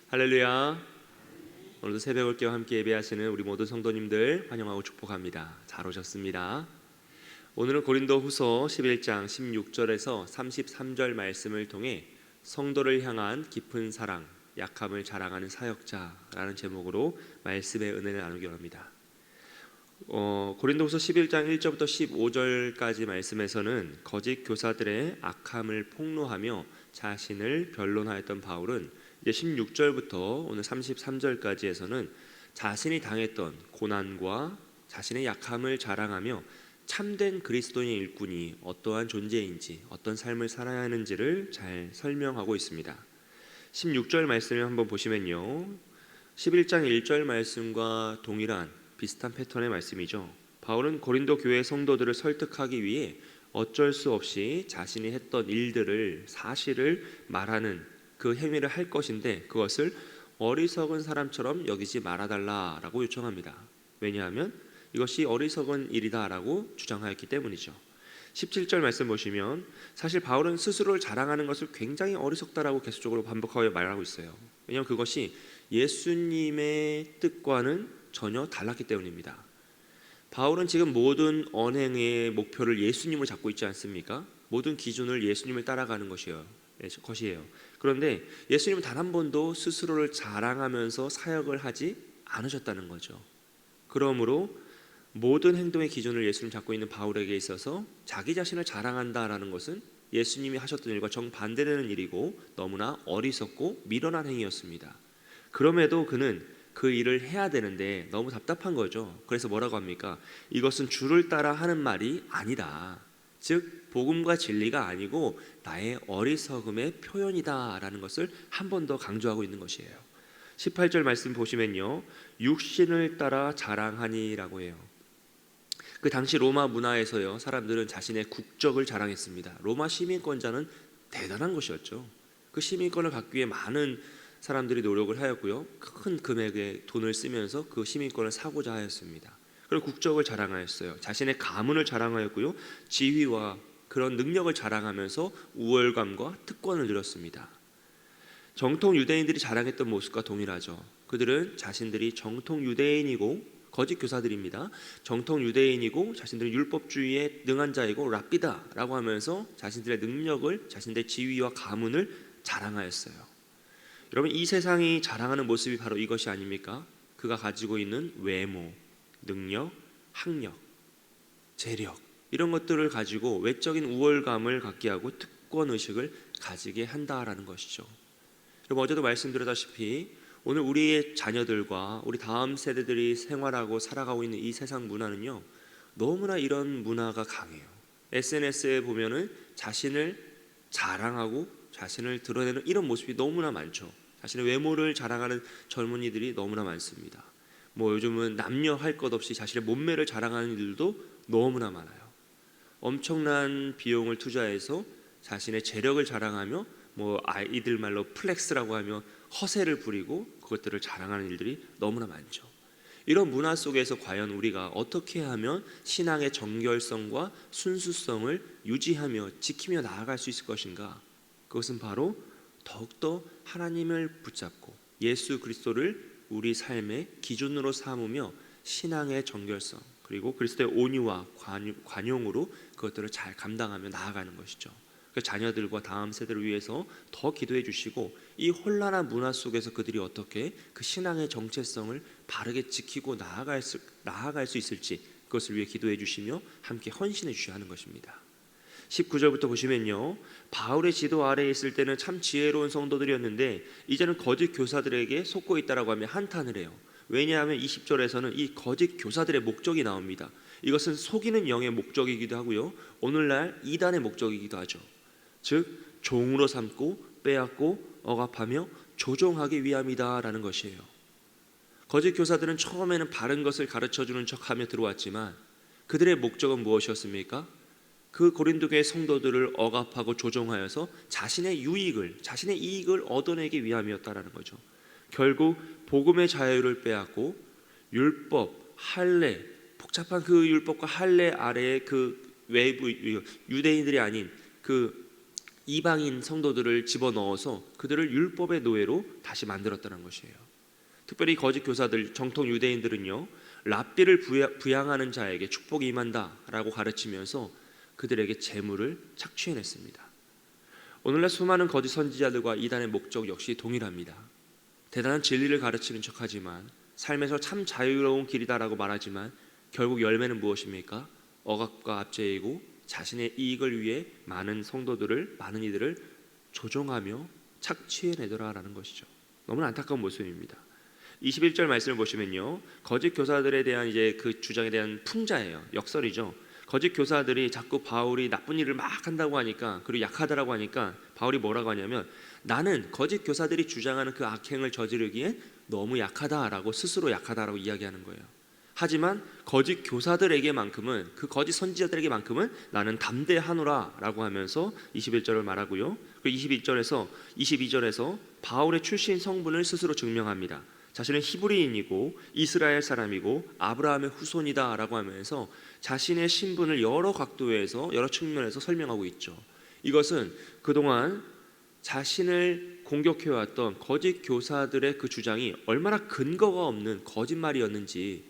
할렐루야. 오늘도 새벽을 깨워 함께 예배하시는 우리 모든 성도님들 환영하고 축복합니다. 잘 오셨습니다. 오늘은 고린도후서 11장 16절에서 33절 말씀을 통해 성도를 향한 깊은 사랑, 약함을 자랑하는 사역자라는 제목으로 말씀의 은혜를 나누기 원합니다. 고린도후서 11장 1절부터 15절까지 말씀에서는 거짓 교사들의 악함을 폭로하며 자신을 변론하였던 바울은 이제 16절부터 오늘 33절까지에서는 자신이 당했던 고난과 자신의 약함을 자랑하며 참된 그리스도인의 일꾼이 어떠한 존재인지, 어떤 삶을 살아야 하는지를 잘 설명하고 있습니다. 16절 말씀을 한번 보시면요, 11장 1절 말씀과 동일한 비슷한 패턴의 말씀이죠. 바울은 고린도 교회 성도들을 설득하기 위해 어쩔 수 없이 자신이 했던 일들을, 사실을 말하는 그 행위를 할 것인데 그것을 어리석은 사람처럼 여기지 말아달라라고 요청합니다. 왜냐하면 이것이 어리석은 일이다라고 주장하였기 때문이죠. 17절 말씀 보시면 사실 바울은 스스로를 자랑하는 것을 굉장히 어리석다라고 계속적으로 반복하여 말하고 있어요. 왜냐하면 그것이 예수님의 뜻과는 전혀 달랐기 때문입니다. 바울은 지금 모든 언행의 목표를 예수님을 잡고 있지 않습니까? 모든 기준을 예수님을 따라가는 것이에요. 그런데 예수님은 단 한 번도 스스로를 자랑하면서 사역을 하지 않으셨다는 거죠. 그러므로 모든 행동의 기준을 예수님 잡고 있는 바울에게 있어서 자기 자신을 자랑한다라는 것은 예수님이 하셨던 일과 정반대되는 일이고 너무나 어리석고 미련한 행위였습니다. 그럼에도 그는 그 일을 해야 되는데 너무 답답한 거죠. 그래서 뭐라고 합니까? 이것은 주를 따라 하는 말이 아니다. 즉 복음과 진리가 아니고 나의 어리석음의 표현이다 라는 것을 한 번 더 강조하고 있는 것이에요. 18절 말씀 보시면요, 육신을 따라 자랑하니 라고 해요. 그 당시 로마 문화에서요, 사람들은 자신의 국적을 자랑했습니다. 로마 시민권자는 대단한 것이었죠. 그 시민권을 갖기 위해 많은 사람들이 노력을 하였고요, 큰 금액의 돈을 쓰면서 그 시민권을 사고자 하였습니다. 그리고 국적을 자랑하였어요. 자신의 가문을 자랑하였고요, 지위와 그런 능력을 자랑하면서 우월감과 특권을 누렸습니다. 정통 유대인들이 자랑했던 모습과 동일하죠. 그들은 자신들이 정통 유대인이고 거짓 교사들입니다. 정통 유대인이고 자신들은 율법주의에 능한 자이고 랍비다라고 하면서 자신들의 능력을, 자신들의 지위와 가문을 자랑하였어요. 여러분, 이 세상이 자랑하는 모습이 바로 이것이 아닙니까? 그가 가지고 있는 외모, 능력, 학력, 재력, 이런 것들을 가지고 외적인 우월감을 갖게 하고 특권의식을 가지게 한다라는 것이죠. 여러분, 어제도 말씀드렸다시피 오늘 우리의 자녀들과 우리 다음 세대들이 생활하고 살아가고 있는 이 세상 문화는요, 너무나 이런 문화가 강해요. SNS에 보면은 자신을 자랑하고 자신을 드러내는 이런 모습이 너무나 많죠. 자신의 외모를 자랑하는 젊은이들이 너무나 많습니다. 요즘은 남녀 할 것 없이 자신의 몸매를 자랑하는 일들도 너무나 많아요. 엄청난 비용을 투자해서 자신의 재력을 자랑하며 아이들 말로 플렉스라고 하며 허세를 부리고 그것들을 자랑하는 일들이 너무나 많죠. 이런 문화 속에서 과연 우리가 어떻게 하면 신앙의 정결성과 순수성을 유지하며 지키며 나아갈 수 있을 것인가? 그것은 바로 더욱더 하나님을 붙잡고 예수 그리스도를 우리 삶의 기준으로 삼으며 신앙의 정결성 그리고 그리스도의 온유와 관용으로 그것들을 잘 감당하며 나아가는 것이죠. 그 자녀들과 다음 세대를 위해서 더 기도해 주시고 이 혼란한 문화 속에서 그들이 어떻게 그 신앙의 정체성을 바르게 지키고 나아갈 수 있을지 그것을 위해 기도해 주시며 함께 헌신해 주셔야 하는 것입니다. 19절부터 보시면요, 바울의 지도 아래에 있을 때는 참 지혜로운 성도들이었는데 이제는 거짓 교사들에게 속고 있다라고 하며 한탄을 해요. 왜냐하면 20절에서는 이 거짓 교사들의 목적이 나옵니다. 이것은 속이는 영의 목적이기도 하고요, 오늘날 이단의 목적이기도 하죠. 즉 종으로 삼고 빼앗고 억압하며 조종하기 위함이다라는 것이에요. 거짓 교사들은 처음에는 바른 것을 가르쳐주는 척하며 들어왔지만 그들의 목적은 무엇이었습니까? 그 고린도 교회 성도들을 억압하고 조종하여서 자신의 이익을 얻어내기 위함이었다라는 거죠. 결국 복음의 자유를 빼앗고 율법, 할례, 복잡한 그 율법과 할례 아래에 그 외부 유대인들이 아닌 그 이방인 성도들을 집어넣어서 그들을 율법의 노예로 다시 만들었다는 것이에요. 특별히 거짓 교사들, 정통 유대인들은요, 랍비를 부양하는 자에게 축복이 임한다라고 가르치면서 그들에게 재물을 착취해냈습니다. 오늘날 수많은 거짓 선지자들과 이단의 목적 역시 동일합니다. 대단한 진리를 가르치는 척하지만 삶에서 참 자유로운 길이다라고 말하지만 결국 열매는 무엇입니까? 억압과 압제이고 자신의 이익을 위해 많은 이들을 조종하며 착취해내더라라는 것이죠. 너무나 안타까운 모습입니다. 21절 말씀을 보시면요, 거짓 교사들에 대한 그 주장에 대한 풍자예요. 역설이죠. 거짓 교사들이 자꾸 바울이 나쁜 일을 막 한다고 하니까, 그리고 약하다라고 하니까 바울이 뭐라고 하냐면, 나는 거짓 교사들이 주장하는 그 악행을 저지르기엔 너무 약하다라고, 스스로 약하다라고 이야기하는 거예요. 하지만 거짓 교사들에게만큼은, 그 거짓 선지자들에게만큼은 나는 담대하노라 라고 하면서 21절을 말하고요, 그 22절에서 바울의 출신 성분을 스스로 증명합니다. 자신은 히브리인이고 이스라엘 사람이고 아브라함의 후손이다 라고 하면서 자신의 신분을 여러 각도에서, 여러 측면에서 설명하고 있죠. 이것은 그동안 자신을 공격해왔던 거짓 교사들의 그 주장이 얼마나 근거가 없는 거짓말이었는지,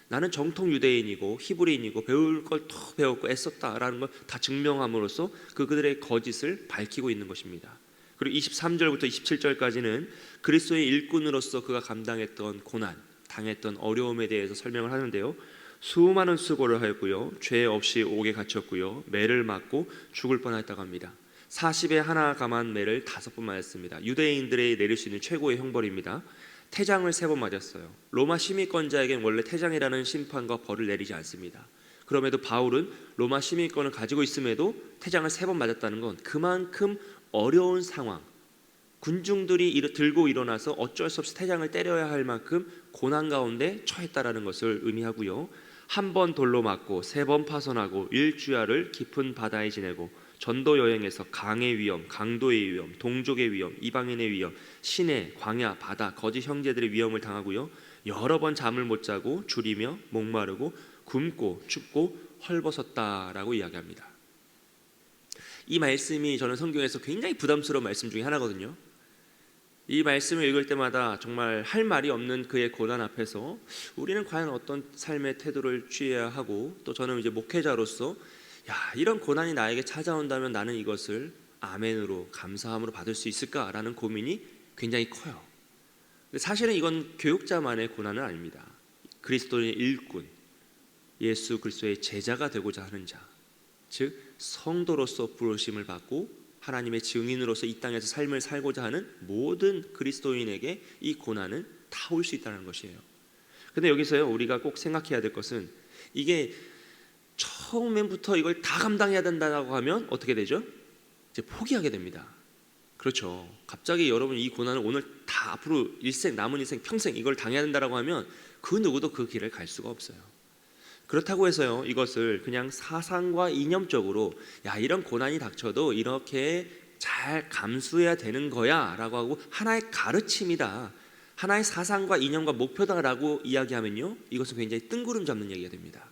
나는 정통 유대인이고 히브리인이고 배울 걸 더 배웠고 애썼다라는 걸 다 증명함으로써 그들의 거짓을 밝히고 있는 것입니다. 그리고 23절부터 27절까지는 그리스도의 일꾼으로서 그가 감당했던 고난, 당했던 어려움에 대해서 설명을 하는데요, 수많은 수고를 하였고요, 죄 없이 옥에 갇혔고요, 매를 맞고 죽을 뻔했다고 합니다. 40에 하나 감한 매를 5번 맞았습니다. 유대인들이 내릴 수 있는 최고의 형벌입니다. 태장을 3번 맞았어요. 로마 시민권자에겐 원래 태장이라는 심판과 벌을 내리지 않습니다. 그럼에도 바울은 로마 시민권을 가지고 있음에도 태장을 3번 맞았다는 건 그만큼 어려운 상황, 군중들이 들고 일어나서 어쩔 수 없이 태장을 때려야 할 만큼 고난 가운데 처했다라는 것을 의미하고요, 1번 돌로 맞고 3번 파손하고 일주야를 깊은 바다에 지내고 전도 여행에서 강의 위험, 강도의 위험, 동족의 위험, 이방인의 위험, 시내, 광야, 바다, 거짓 형제들의 위험을 당하고요, 여러 번 잠을 못 자고 줄이며 목마르고 굶고 춥고 헐벗었다라고 이야기합니다. 이 말씀이 저는 성경에서 굉장히 부담스러운 말씀 중에 하나거든요. 이 말씀을 읽을 때마다 정말 할 말이 없는 그의 고난 앞에서 우리는 과연 어떤 삶의 태도를 취해야 하고, 또 저는 이제 목회자로서 이런 고난이 나에게 찾아온다면 나는 이것을 아멘으로, 감사함으로 받을 수 있을까라는 고민이 굉장히 커요. 근데 사실은 이건 교육자만의 고난은 아닙니다. 그리스도의 일꾼, 예수 그리스도의 제자가 되고자 하는 자, 즉 성도로서 부르심을 받고 하나님의 증인으로서 이 땅에서 삶을 살고자 하는 모든 그리스도인에게 이 고난은 다 올 수 있다는 것이에요. 근데 여기서요, 우리가 꼭 생각해야 될 것은, 이게 처음부터 이걸 다 감당해야 된다고 하면 어떻게 되죠? 이제 포기하게 됩니다. 그렇죠. 갑자기 여러분 이 고난을 오늘 다 앞으로 남은 일생 평생 이걸 당해야 된다고 하면 그 누구도 그 길을 갈 수가 없어요. 그렇다고 해서요, 이것을 그냥 사상과 이념적으로 이런 고난이 닥쳐도 이렇게 잘 감수해야 되는 거야 라고 하고 하나의 가르침이다, 하나의 사상과 이념과 목표다라고 이야기하면요, 이것은 굉장히 뜬구름 잡는 얘기가 됩니다.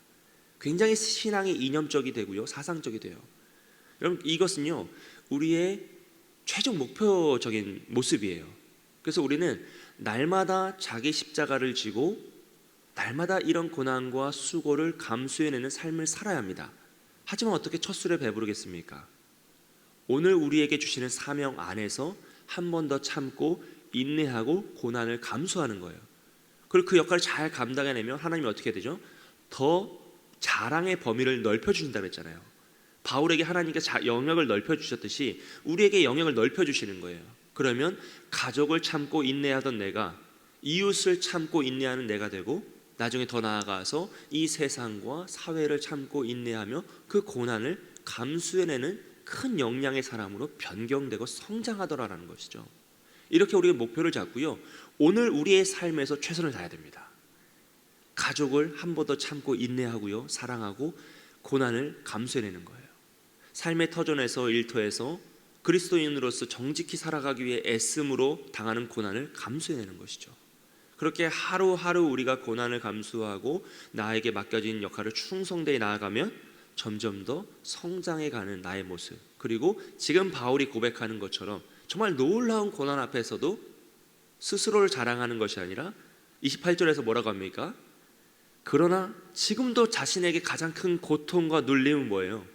굉장히 신앙이 이념적이 되고요, 사상적이 돼요. 여러분, 이것은요 우리의 최종 목표적인 모습이에요. 그래서 우리는 날마다 자기 십자가를 지고 날마다 이런 고난과 수고를 감수해내는 삶을 살아야 합니다. 하지만 어떻게 첫 술에 배부르겠습니까? 오늘 우리에게 주시는 사명 안에서 한 번 더 참고 인내하고 고난을 감수하는 거예요. 그리고 그 역할을 잘 감당해내면 하나님이 어떻게 되죠? 더 자랑의 범위를 넓혀주신다고 했잖아요. 바울에게 하나님께서 영역을 넓혀주셨듯이 우리에게 영역을 넓혀주시는 거예요. 그러면 가족을 참고 인내하던 내가 이웃을 참고 인내하는 내가 되고, 나중에 더 나아가서 이 세상과 사회를 참고 인내하며 그 고난을 감수해내는 큰 역량의 사람으로 변경되고 성장하더라라는 것이죠. 이렇게 우리가 목표를 잡고요, 오늘 우리의 삶에서 최선을 다해야 됩니다. 가족을 한 번 더 참고 인내하고요, 사랑하고 고난을 감수해내는 거예요. 삶의 터전에서, 일터에서 그리스도인으로서 정직히 살아가기 위해 애씀으로 당하는 고난을 감수해내는 것이죠. 그렇게 하루하루 우리가 고난을 감수하고 나에게 맡겨진 역할을 충성되게 나아가면 점점 더 성장해가는 나의 모습, 그리고 지금 바울이 고백하는 것처럼 정말 놀라운 고난 앞에서도 스스로를 자랑하는 것이 아니라 28절에서 뭐라고 합니까? 그러나 지금도 자신에게 가장 큰 고통과 눌림은 뭐예요?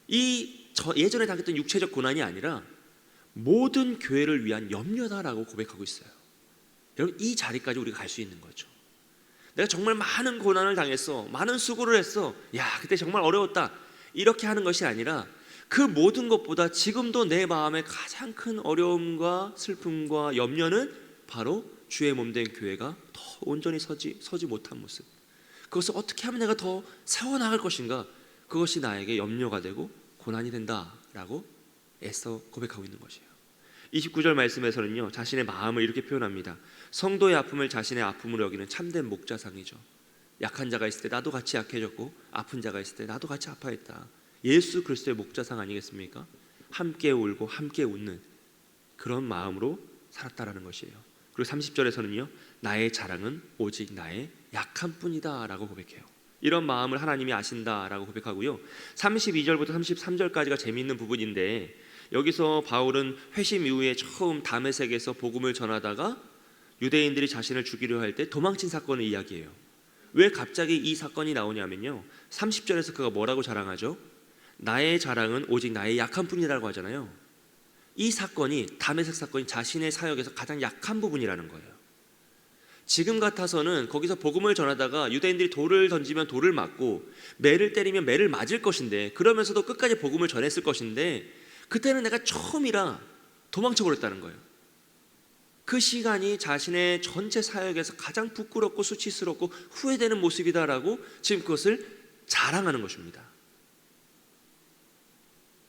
예전에 당했던 육체적 고난이 아니라 모든 교회를 위한 염려다라고 고백하고 있어요. 여러분, 이 자리까지 우리가 갈 수 있는 거죠. 내가 정말 많은 고난을 당했어, 많은 수고를 했어, 야 그때 정말 어려웠다, 이렇게 하는 것이 아니라 그 모든 것보다 지금도 내 마음에 가장 큰 어려움과 슬픔과 염려는 바로 주의 몸된 교회가 더 온전히 서지 못한 모습, 그것을 어떻게 하면 내가 더 세워나갈 것인가, 그것이 나에게 염려가 되고 고난이 된다라고 애써 고백하고 있는 것이에요. 29절 말씀에서는요, 자신의 마음을 이렇게 표현합니다. 성도의 아픔을 자신의 아픔으로 여기는 참된 목자상이죠. 약한 자가 있을 때 나도 같이 약해졌고, 아픈 자가 있을 때 나도 같이 아파했다. 예수 그리스도의 목자상 아니겠습니까? 함께 울고 함께 웃는 그런 마음으로 살았다라는 것이에요. 그리고 30절에서는요, 나의 자랑은 오직 나의 약한 뿐이다 라고 고백해요. 이런 마음을 하나님이 아신다라고 고백하고요, 32절부터 33절까지가 재미있는 부분인데, 여기서 바울은 회심 이후에 처음 다메섹에서 복음을 전하다가 유대인들이 자신을 죽이려 할 때 도망친 사건을 이야기해요. 왜 갑자기 이 사건이 나오냐면요, 30절에서 그가 뭐라고 자랑하죠? 나의 자랑은 오직 나의 약한 뿐이라고 하잖아요. 이 사건이, 다메섹 사건이 자신의 사역에서 가장 약한 부분이라는 거예요. 지금 같아서는 거기서 복음을 전하다가 유대인들이 돌을 던지면 돌을 맞고 매를 때리면 매를 맞을 것인데, 그러면서도 끝까지 복음을 전했을 것인데, 그때는 내가 처음이라 도망쳐 버렸다는 거예요. 그 시간이 자신의 전체 사역에서 가장 부끄럽고 수치스럽고 후회되는 모습이다라고 지금 그것을 자랑하는 것입니다.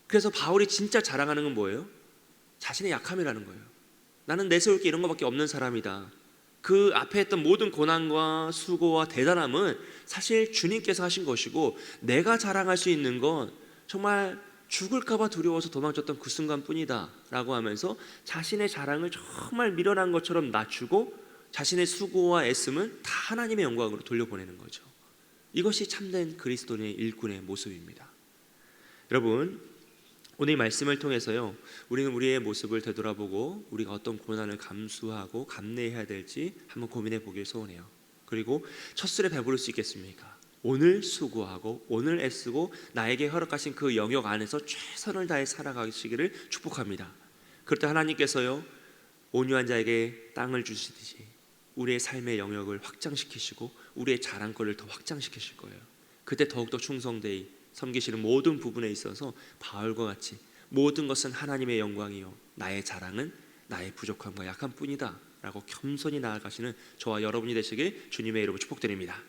그래서 바울이 진짜 자랑하는 건 뭐예요? 자신의 약함이라는 거예요. 나는 내세울 게 이런 것밖에 없는 사람이다. 그 앞에 했던 모든 고난과 수고와 대단함은 사실 주님께서 하신 것이고, 내가 자랑할 수 있는 건 정말 죽을까봐 두려워서 도망쳤던 그 순간뿐이다 라고 하면서 자신의 자랑을 정말 미련한 것처럼 낮추고 자신의 수고와 애씀은 다 하나님의 영광으로 돌려보내는 거죠. 이것이 참된 그리스도인의 일꾼의 모습입니다. 여러분, 오늘 이 말씀을 통해서요, 우리는 우리의 모습을 되돌아보고 우리가 어떤 고난을 감수하고 감내해야 될지 한번 고민해 보길 소원해요. 그리고 첫 술에 배부를 수 있겠습니까? 오늘 수고하고 오늘 애쓰고 나에게 허락하신 그 영역 안에서 최선을 다해 살아가시기를 축복합니다. 그럴 때 하나님께서요, 온유한 자에게 땅을 주시듯이 우리의 삶의 영역을 확장시키시고 우리의 자랑거리를 더 확장시키실 거예요. 그때 더욱더 충성되이 섬기시는 모든 부분에 있어서 바울과 같이 모든 것은 하나님의 영광이요 나의 자랑은 나의 부족함과 약함 뿐이다 라고 겸손히 나아가시는 저와 여러분이 되시길 주님의 이름으로 축복드립니다.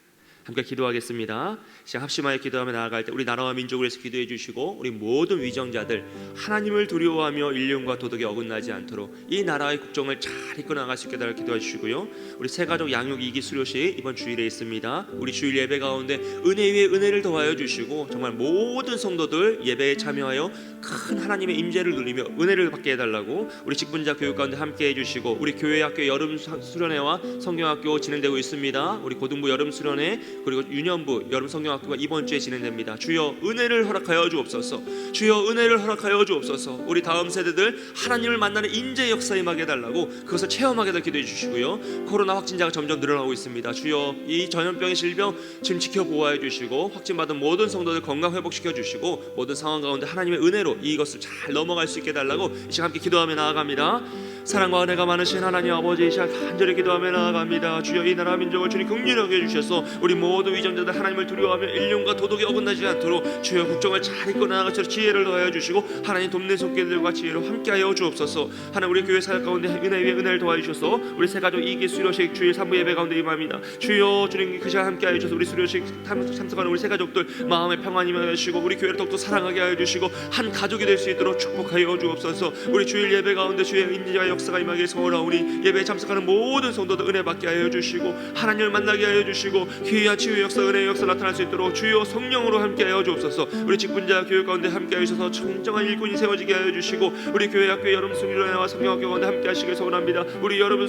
함께 기도하겠습니다. 시작 합심하여 기도하며 나아갈 때 우리 나라와 민족을 위해서 기도해 주시고, 우리 모든 위정자들 하나님을 두려워하며 일륜과 도덕에 어긋나지 않도록 이 나라의 국정을 잘 이끌어 나갈 수 있게 달라 기도해 주시고요, 우리 새가족 양육 2기 수료식 이번 주일에 있습니다. 우리 주일 예배 가운데 은혜 위에 은혜를 더하여 주시고, 정말 모든 성도들 예배에 참여하여 큰 하나님의 임재를 누리며 은혜를 받게 해달라고, 우리 직분자 교육 가운데 함께 해주시고, 우리 교회 학교 여름 수련회와 성경학교 진행되고 있습니다. 우리 고등부 여름 수련회 그리고 유년부 여름 성경학교가 이번 주에 진행됩니다. 주여 은혜를 허락하여 주옵소서. 주여 은혜를 허락하여 주옵소서. 우리 다음 세대들 하나님을 만나는 인재 역사 임하게 해달라고, 그것을 체험하게 달 기도해 주시고요, 코로나 확진자가 점점 늘어나고 있습니다. 주여 이 전염병의 질병 지금 지켜보호해 주시고, 확진받은 모든 성도들 건강 회복시켜 주시고, 모든 상황 가운데 하나님의 은혜로 이것을 잘 넘어갈 수 있게 해달라고 이 시간 함께 기도하며 나아갑니다. 사랑과 은혜가 많으신 하나님 아버지, 이 시간 간절히 기도하며 나아갑니다. 주여 이 나라 민족을 주님 긍휼하게 해주셔서 우리 모든 위정자들 하나님을 두려워하며 일륜과 도덕에 어긋나지 않도록 주여 국정을 잘 이끌어 나가셔서 지혜를 더하여 주시고, 하나님 돕는 손길들과 지혜로 함께하여 주옵소서. 하나님 우리 교회 사역 가운데 은혜 위에 은혜를 더하여 주셔서 우리 새가족 2기 수료식 주일 3부 예배 가운데 임합니다. 주여 주님 그 시간 함께하여 주셔서 우리 수료식 참석하는 우리 새가족들 마음의 평안이 임하여 주시고, 우리 교회를 더욱더 사랑하게 하여 주시고 한 가족이 될 수 있도록 축복하여 주옵소서. 우리 주일 예배 가운데 주의 임재와 역사가 임하게 소원하오니 예배에 참석하는 모든 성도들 은혜 받게 하여 주시고 하나님을 만나게 하여 주시고 귀한 치유의 역사, 은혜의 역사 나타날 수 있도록 주여 성령으로 함께 하여 주옵소서. 우리 직분자 교육 가운데 함께 하셔서 청정한 일꾼이 세워지게 하여 주시고 우리 교회 학교 여름 수련회와 성경학교 가운데 함께 하시길 소원합니다. 우리 여름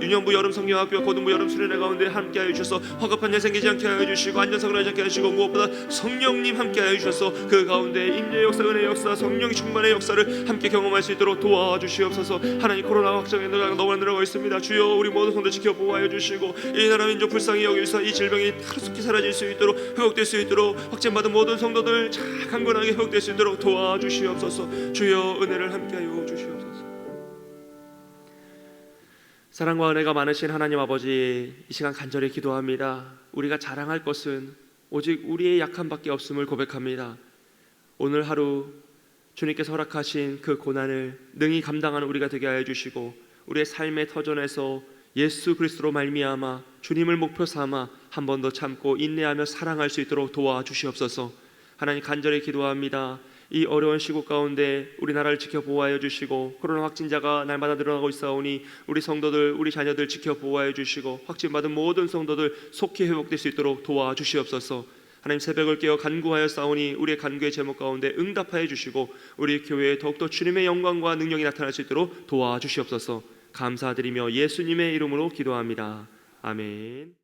유년부 여름 성경학교 고등부 여름 수련회 가운데 함께 하여 주셔서 허겁한 일 생기지 않게 하여 주시고 안전사고를 하지 않게 하시고 무엇보다 성령님 함께 하여 주셔서 그 가운데 임재의 역사, 은혜의 역사, 성령 충만의 역사를 함께 경험할 수 있도록 도와주시옵소서. 하나님 코로나 확진이 너무나 늘어가고 있습니다. 주여 우리 모든 성도 지켜보호하여 주시고 이 나라 민족 불쌍히 여기셔서 이 질병이 하루속히 사라질 수 있도록 회복될 수 있도록 확진받은 모든 성도들 강건하게 회복될 수 있도록 도와주시옵소서. 주여 은혜를 함께하여 주시옵소서. 사랑과 은혜가 많으신 하나님 아버지, 이 시간 간절히 기도합니다. 우리가 자랑할 것은 오직 우리의 약함밖에 없음을 고백합니다. 오늘 하루 주님께서 허락하신 그 고난을 능히 감당하는 우리가 되게 하여 주시고 우리의 삶의 터전에서 예수 그리스도로 말미암아 주님을 목표 삼아 한 번 더 참고 인내하며 사랑할 수 있도록 도와주시옵소서. 하나님 간절히 기도합니다. 이 어려운 시국 가운데 우리나라를 지켜보호하여 주시고 코로나 확진자가 날마다 늘어나고 있사오니 우리 성도들, 우리 자녀들 지켜보호하여 주시고 확진받은 모든 성도들 속히 회복될 수 있도록 도와주시옵소서. 하나님 새벽을 깨어 간구하여 싸우니 우리의 간구의 제목 가운데 응답하여 주시고 우리 교회에 더욱더 주님의 영광과 능력이 나타날 수 있도록 도와주시옵소서. 감사드리며 예수님의 이름으로 기도합니다. 아멘.